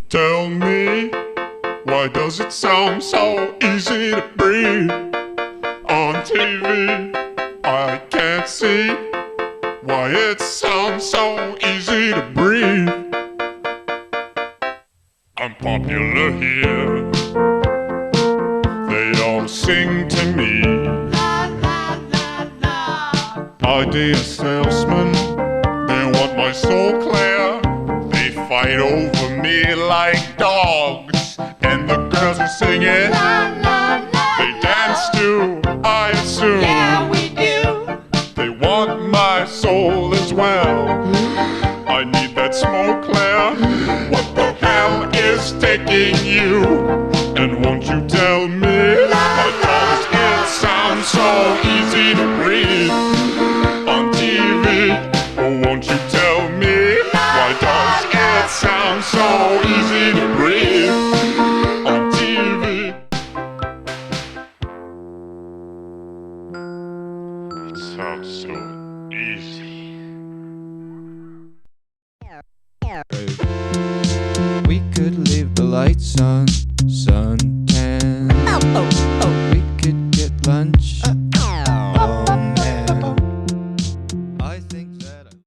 Tell me, why does it sound so easy to breathe? On TV, I can't see why it sounds so easy to breathe. I'm popular here, they all sing to me. Idea salesmen, they want my soul clear. They fight over me like dogs, and the girls are singing. They dance too, I assume. Yeah, we do. They want my soul as well. I need that smoke clear. What the hell is taking you? And won't you tell me, why does it sound so easy to breathe on TV? Oh, won't you tell me, why does it sound so easy to breathe on TV? It sounds so easy. We could leave the lights on, sun.